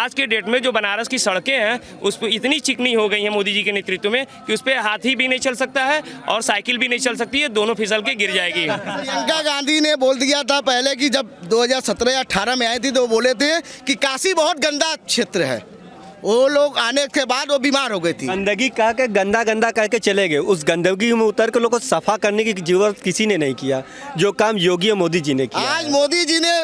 आज के डेट में जो बनारस की सड़कें हैं उस पर इतनी चिकनी हो गई हैं मोदी जी के नेतृत्व में कि उस पर हाथी भी नहीं चल सकता है और साइकिल भी नहीं चल सकती है, दोनों फिसल के गिर जाएगी। प्रियंका गांधी ने बोल दिया था पहले कि जब 2017 या 18 में आई थी तो वो बोले थे कि काशी बहुत गंदा क्षेत्र है। वो लोग आने के बाद वो बीमार हो गई थी। गंदगी कह के गंदा गंदा कह के चले गए। उस गंदगी में उतर के लोग को सफा करने की जरूरत किसी ने नहीं किया, जो काम योगी और मोदी जी ने किया। आज मोदी जी ने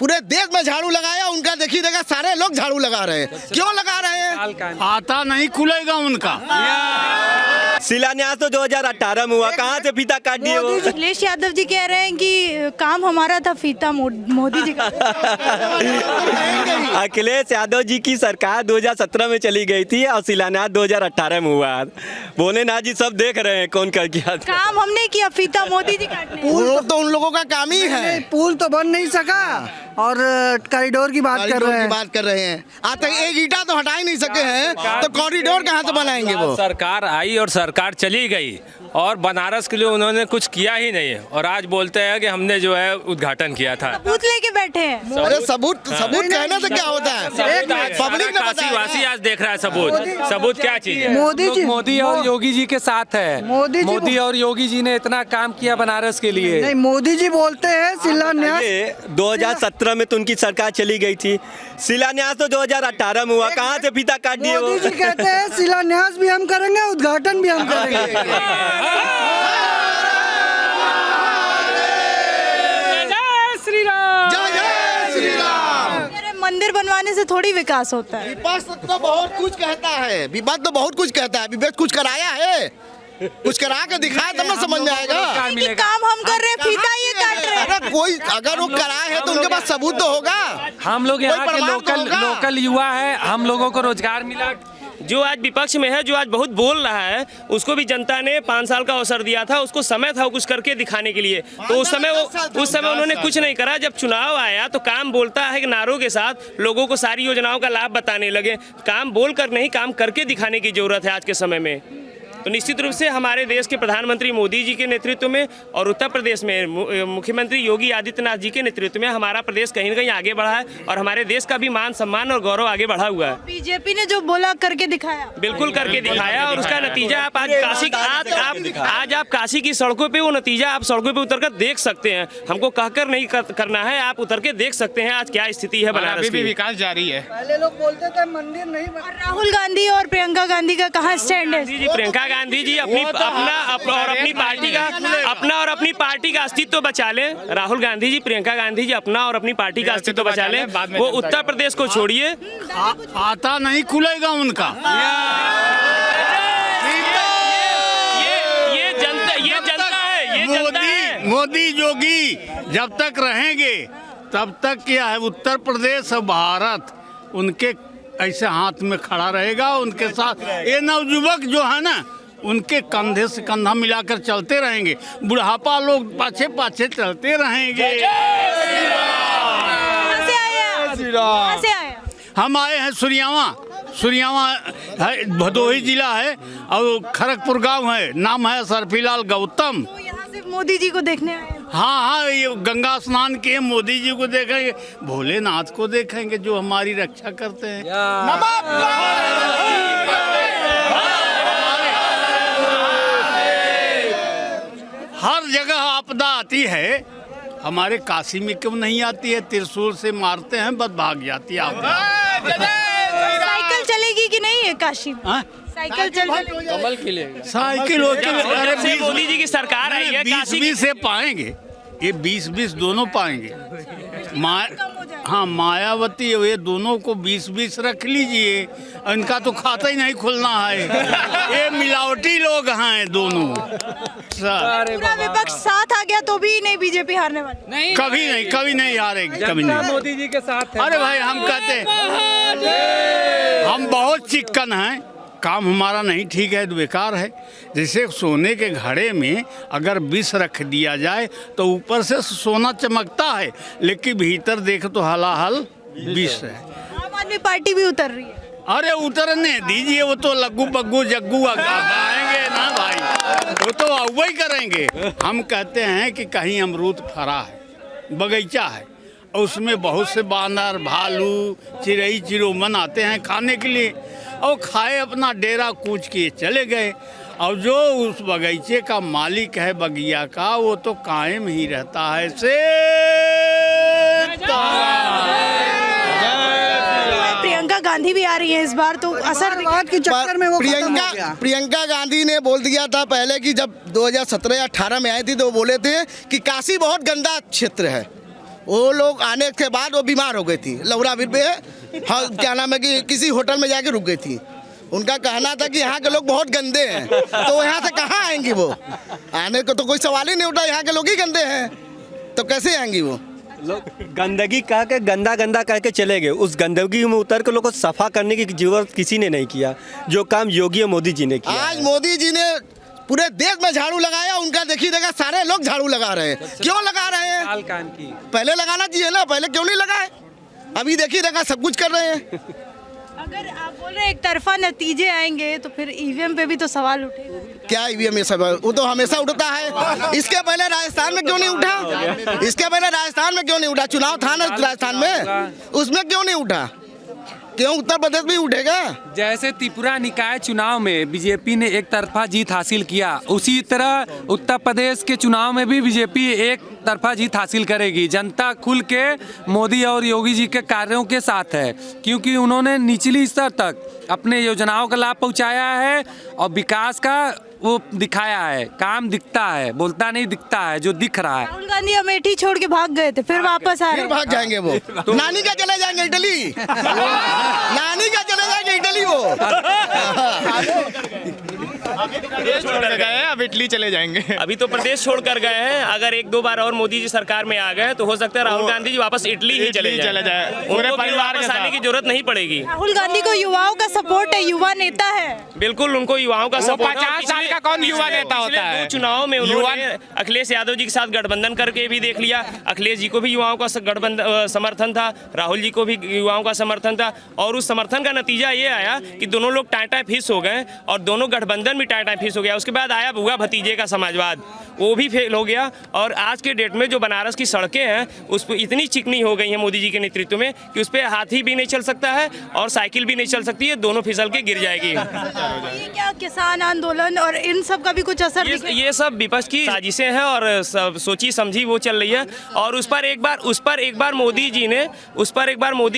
पूरे देश में झाड़ू लगाया, उनका देखिएगा सारे लोग झाड़ू लगा रहे हैं। क्यों लगा रहे हैं? आता नहीं खुलेगा उनका। शिलान्यास तो 2018 में हुआ, कहाँ से फीता काट दिए वो? अखिलेश यादव जी कह रहे हैं कि काम हमारा था, फीता मोदी जी का। अखिलेश यादव जी की सरकार 2017 में चली गई थी और शिलान्यास 2018 में हुआ। बोले ना जी, सब देख रहे हैं कौन कर किया। काम हमने किया, फीता मोदी जी काटने। पुल तो उन लोगों का काम ही है। पुल तो बन नहीं सका और कॉरिडोर की बात कर रहे हैं। आज तक एक ईंटा तो हटा ही नहीं सके हैं, तो कॉरिडोर कहाँ से बनाएंगे वो? सरकार आई और सरकार चली गई और बनारस के लिए उन्होंने कुछ किया ही नहीं है, और आज बोलते हैं कि हमने जो है उद्घाटन किया था। सबूत लेके बैठे हैं। अरे सबूत कहने से क्या होता है? पब्लिक ने काशीवासी आज देख रहा है सबूत क्या चीज है। मोदी और योगी जी के साथ है। मोदी और योगी जी ने इतना काम किया बनारस के लिए। नहीं, मोदी जी बोलते हैं शिलान्यास 2017 में तो उनकी सरकार चली गई थी, शिलान्यास तो 2018 में हुआ, कहाँ से फीता काट दिए वो? मोदी जी कहते हैं शिलान्यास भी हम करेंगे, उद्घाटन भी हम करेंगे। मंदिर बनवाने से थोड़ी विकास होता है। विपक्ष तो बहुत कुछ कहता है, विपक्ष तो बहुत कुछ कहता है। विपक्ष कुछ कराया है? कुछ करा के दिखाए तब ना समझ में आएगा। कि काम हम कर रहे हैं, फीता ये काट रहे हैं। अरे कोई अगर वो कराए है तो उनके पास सबूत तो होगा। हम लोग यहाँ के लोकल युवा है, हम लोगों को रोजगार मिला। जो आज विपक्ष में है, जो आज बहुत बोल रहा है, उसको भी जनता ने 5 साल का अवसर दिया था। उसको समय था कुछ करके दिखाने के लिए, तो उस समय उन्होंने कुछ नहीं करा। जब चुनाव आया तो काम बोलता है कि नारों के साथ लोगों को सारी योजनाओं का लाभ बताने लगे। काम बोल कर नहीं, काम करके दिखाने की जरूरत है आज के समय में। तो निश्चित रूप से हमारे देश के प्रधानमंत्री मोदी जी के नेतृत्व में और उत्तर प्रदेश में मुख्यमंत्री योगी आदित्यनाथ जी के नेतृत्व में हमारा प्रदेश कहीं न कहीं आगे बढ़ा है और हमारे देश का भी मान सम्मान और गौरव आगे बढ़ा हुआ है। बीजेपी ने जो बोला करके दिखाया, बिल्कुल करके दिखाया, और उसका नतीजा आप आज काशी की सड़कों पे वो नतीजा आप सड़कों पे उतर कर देख सकते हैं। हमको कहकर नहीं करना है, आप उतर के देख सकते हैं आज क्या स्थिति है बनारस की। विकास जारी है। पहले लोग बोलते थे मंदिर नहीं बना। और राहुल गांधी और प्रियंका गांधी का कहाँ स्टैंड है? प्रियंका गांधी जी अपनी पार्टी का अस्तित्व बचा लें। राहुल गांधी जी, प्रियंका गांधी जी अपना और अपनी पार्टी का अस्तित्व बचा लें। वो उत्तर प्रदेश को छोड़िए, आता नहीं खुलेगा उनका। ये जनता है। मोदी योगी जब तक रहेंगे तब तक क्या है, उत्तर प्रदेश और भारत उनके ऐसे हाथ में खड़ा रहेगा। उनके साथ ये नवयुवक जो है ना, उनके कंधे से कंधा मिलाकर चलते रहेंगे। बुढ़ापा लोग पाछे पाछे चलते रहेंगे। हम आए हैं सुरियावा है, भदोही जिला है और खड़गपुर गांव है। नाम है सरफीलाल गौतम। तो यहाँ से मोदी जी को देखने आए। हाँ, ये गंगा स्नान किए, मोदी जी को देखेंगे, भोलेनाथ को देखेंगे जो हमारी रक्षा करते हैं। हर जगह आपदा आती है, हमारे काशी में क्यों नहीं आती है? त्रिशूल से मारते हैं, बस भाग जाती है आपदा। साइकिल चलेगी कि नहीं है काशी में? साइकिल चलेगी। साइकिल अरे मोदी जी की सरकार आई है, 20-20 से पाएंगे, ये 20-20 दोनों पाएंगे। हाँ, मायावती ये दोनों को 20-20 रख लीजिए, इनका तो खाता ही नहीं खुलना है। ये मिलावटी लोग हैं दोनों। पूरा विपक्ष साथ आ गया तो भी नहीं बीजेपी हारने वाली। नहीं, कभी नहीं हारेगी, कभी नहीं। मोदी जी के साथ है। अरे भाई, हम कहते हैं हम बहुत चिक्कन हैं, काम हमारा नहीं ठीक है तो बेकार है। जैसे सोने के घड़े में अगर विष रख दिया जाए तो ऊपर से सोना चमकता है, लेकिन भीतर देख तो हलाहल विष है। आम आदमी पार्टी भी उतर रही है। अरे उतरने दीजिए, वो तो लग्गू पग्गू जग्गू आएंगे ना भाई, वो तो वही करेंगे। हम कहते हैं कि कहीं अमरूद फरा है, बगीचा है, और उसमें बहुत से बानर, भालू, चिड़ई चिरोमन आते हैं खाने के लिए, और खाए अपना डेरा कूच किए चले गए। और जो उस बगीचे का मालिक है बगिया का, वो तो कायम ही रहता है से प्रियंका गांधी भी आ रही है इस बार, तो असर बात के चक्कर में वो खत्म हो गया। प्रियंका गांधी ने बोल दिया था पहले कि जब 2017 या 18 में आई थी तो वो बोले थे कि काशी बहुत गंदा क्षेत्र है। वो लोग आने के बाद वो बीमार हो गई थी, लौरावीर पे हाँ क्या नाम है कि किसी होटल में जाके रुक गई थी। उनका कहना था कि यहाँ के लोग बहुत गंदे हैं, तो यहाँ से कहाँ आएंगी वो? आने को तो कोई सवाल ही नहीं उठा, यहाँ के लोग ही गंदे हैं तो कैसे आएंगी वो? लोग गंदगी कह के गंदा गंदा कह के चले गए। उस गंदगी में उतर के लोग को सफा करने की जरूरत किसी ने नहीं किया, जो काम योगी और मोदी जी ने किया। आज मोदी जी ने पूरे देश में झाड़ू लगाया, उनका देखिए देखा सारे लोग झाड़ू लगा रहे हैं। क्यों लगा रहे हैं? लाल कान की पहले लगाना चाहिए ना, पहले क्यों नहीं लगाए? अभी देखिए देखा सब कुछ कर रहे हैं। अगर आप बोल रहे हैं एक तरफा नतीजे आएंगे तो फिर ईवीएम पे भी तो सवाल उठेगा। क्या ईवीएम में सब वो तो हमेशा उठता है। इसके पहले राजस्थान में क्यों नहीं उठा? इसके पहले राजस्थान में क्यों नहीं उठा? चुनाव था ना राजस्थान में, उसमें क्यों नहीं उठा? क्यों उत्तर प्रदेश में उठेगा? जैसे त्रिपुरा निकाय चुनाव में बीजेपी ने एक तरफा जीत हासिल किया, उसी तरह उत्तर प्रदेश के चुनाव में भी बीजेपी एक तरफा जीत हासिल करेगी। जनता खुल के मोदी और योगी जी के कार्यों के साथ है, क्योंकि उन्होंने निचली स्तर तक अपने योजनाओं का लाभ पहुंचाया है और विकास का वो दिखाया है। काम दिखता है, बोलता नहीं दिखता है, जो दिख रहा है। राहुल गांधी अमेठी छोड़ के भाग गए थे, फिर वापस आ रहे फिर हैं। भाग जाएंगे वो। नानी का चले जाएंगे इटली। नानी का चले जाएंगे इटली वो। प्रदेश छोड़ कर गए हैं, अब इटली चले जाएंगे। अभी तो प्रदेश छोड़ कर गए हैं। अगर एक दो बार और मोदी जी सरकार में आ गए तो हो सकता है राहुल गांधी जी वापस इटली ही चले जाए। पूरे उनको परिवार के वापस आने साथ। की जरूरत नहीं पड़ेगी। राहुल गांधी को युवाओं का सपोर्ट है, युवा नेता है। बिल्कुल उनको युवाओं का सपोर्ट है। 50 साल का कौन युवा नेता होता है? दो चुनाव में उन्होंने अखिलेश यादव जी के साथ गठबंधन करके भी देख लिया। अखिलेश जी को भी युवाओं का गठबंधन समर्थन था, राहुल जी को भी युवाओं का समर्थन था, और उस समर्थन का नतीजा ये आया कि दोनों लोग टाटा फिस हो गए और दोनों गठबंधन भी टाटा फिस हो गया। उसके बाद आया बुआ भतीजे का समाजवाद, वो भी फेल हो गया। और आज के डेट में जो बनारस की सड़कें हैं उस पर इतनी चिकनी हो गई हैं मोदी जी के नेतृत्व में कि उस पर हाथी भी नहीं चल सकता है और साइकिल भी नहीं चल सकती है, दोनों फिसल के गिर जाएगी। ये क्या किसान आंदोलन और इन सब का भी कुछ असर दिखे? ये सब विपक्ष की साजिशें हैं और सब सोची समझी वो चल रही है। और उस पर एक बार मोदी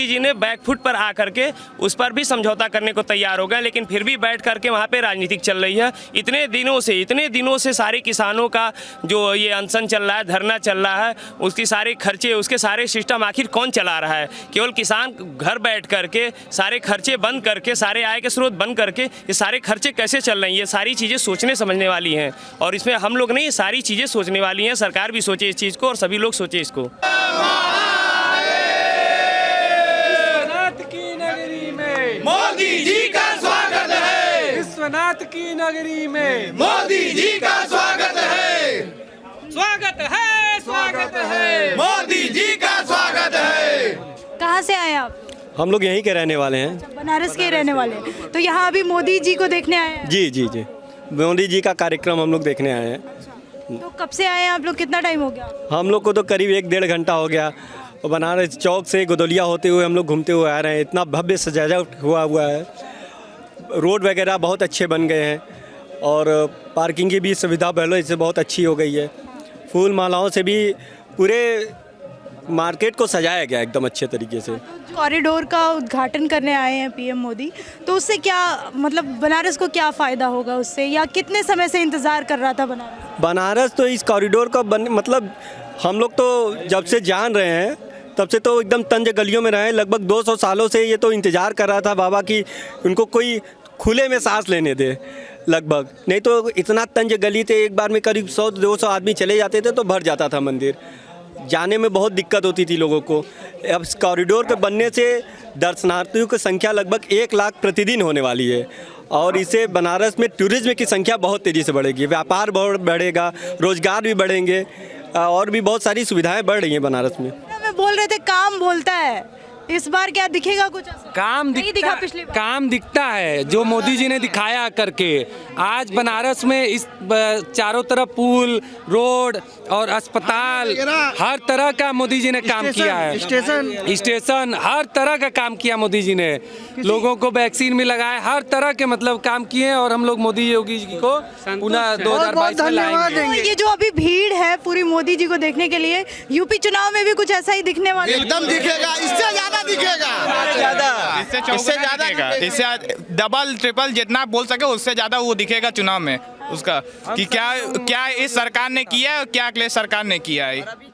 जी ने बैकफुट पर आकर के उस पर भी समझौता करने को तैयार हो गए, लेकिन फिर भी बैठ करके वहाँ पे राजनीतिक चल रही है। इतने दिनों से सारे किसानों का जो ये अनशन चल रहा है, धरना चल रहा है, उसकी सारे खर्चे, उसके सारे सिस्टम आखिर कौन चला रहा है? केवल किसान घर बैठ करके सारे खर्चे बंद करके, सारे आय के स्रोत बंद करके ये सारे खर्चे कैसे चल रही हैं? ये सारी चीज़ें सोचने समझने वाली हैं और इसमें हम लोग नहीं, ये सारी चीज़ें सोचने वाली हैं। सरकार भी सोचे इस चीज़ को और सभी लोग सोचे इसको। विश्वनाथ की नगरी में मोदी जी का स्वागत है। विश्वनाथ की नगरी में मोदी जी का स्वागत है। स्वागत है, स्वागत है, मोदी जी का स्वागत है। कहाँ से आए आप? हम लोग यहीं के रहने वाले हैं। बनारस के रहने वाले हैं। तो यहाँ अभी मोदी जी को देखने आए हैं। जी जी जी, मोदी जी का कार्यक्रम हम लोग देखने आए हैं। तो कब से आए हैं आप लोग? कितना टाइम हो गया? हम लोग को तो करीब 1-1.5 घंटा हो गया। और बनारस चौक से गोदलिया होते हुए हम लोग घूमते हुए आ रहे हैं। इतना भव्य सजावट हुआ है, रोड वगैरह बहुत अच्छे बन गए हैं और पार्किंग की भी सुविधा पहले से बहुत अच्छी हो गई है। फूल मालाओं से भी पूरे मार्केट को सजाया गया एकदम अच्छे तरीके से। कॉरिडोर का उद्घाटन करने आए हैं पीएम मोदी, तो उससे क्या मतलब बनारस को क्या फ़ायदा होगा उससे, या कितने समय से इंतज़ार कर रहा था बनारस? तो इस कॉरिडोर का मतलब हम लोग तो जब से जान रहे हैं तब से तो एकदम तंज गलियों में रहे। लगभग 200 सालों से ये तो इंतज़ार कर रहा था बाबा कि उनको कोई खुले में सांस लेने दे। लगभग नहीं तो इतना तंज गली थे, एक बार में करीब 100-200 आदमी चले जाते थे तो भर जाता था मंदिर। जाने में बहुत दिक्कत होती थी लोगों को। अब इस कॉरिडोर के बनने से दर्शनार्थियों की संख्या लगभग 1 लाख प्रतिदिन होने वाली है और इससे बनारस में टूरिज्म की संख्या बहुत तेज़ी से बढ़ेगी, व्यापार बहुत बढ़ेगा, रोजगार भी बढ़ेंगे और भी बहुत सारी सुविधाएं बढ़ रही हैं बनारस में। बोल रहे थे काम बोलता है, इस बार क्या दिखेगा कुछ ऐसा? काम नहीं दिखा पिछली बार। काम दिखता है जो मोदी जी ने दिखाया करके। आज बनारस में इस चारों तरफ पुल, रोड और अस्पताल, हर तरह का मोदी जी ने काम किया है। स्टेशन हर तरह का काम किया मोदी जी ने। लोगों को वैक्सीन भी लगाया, हर तरह के मतलब काम किए और हम लोग मोदी योगी जी को पुनः 2022 में लाएंगे। तो ये जो अभी भीड़ है पूरी मोदी जी को देखने के लिए, यूपी चुनाव में भी कुछ ऐसा ही दिखने वाला है? एकदम दिखेगा, इससे ज्यादा दिखेगा, इससे ज्यादा दिखेगा, इससे डबल ट्रिपल जितना बोल सके उससे ज्यादा वो दिखेगा चुनाव में उसका, कि क्या क्या इस सरकार ने किया है और क्या अगले सरकार ने किया है।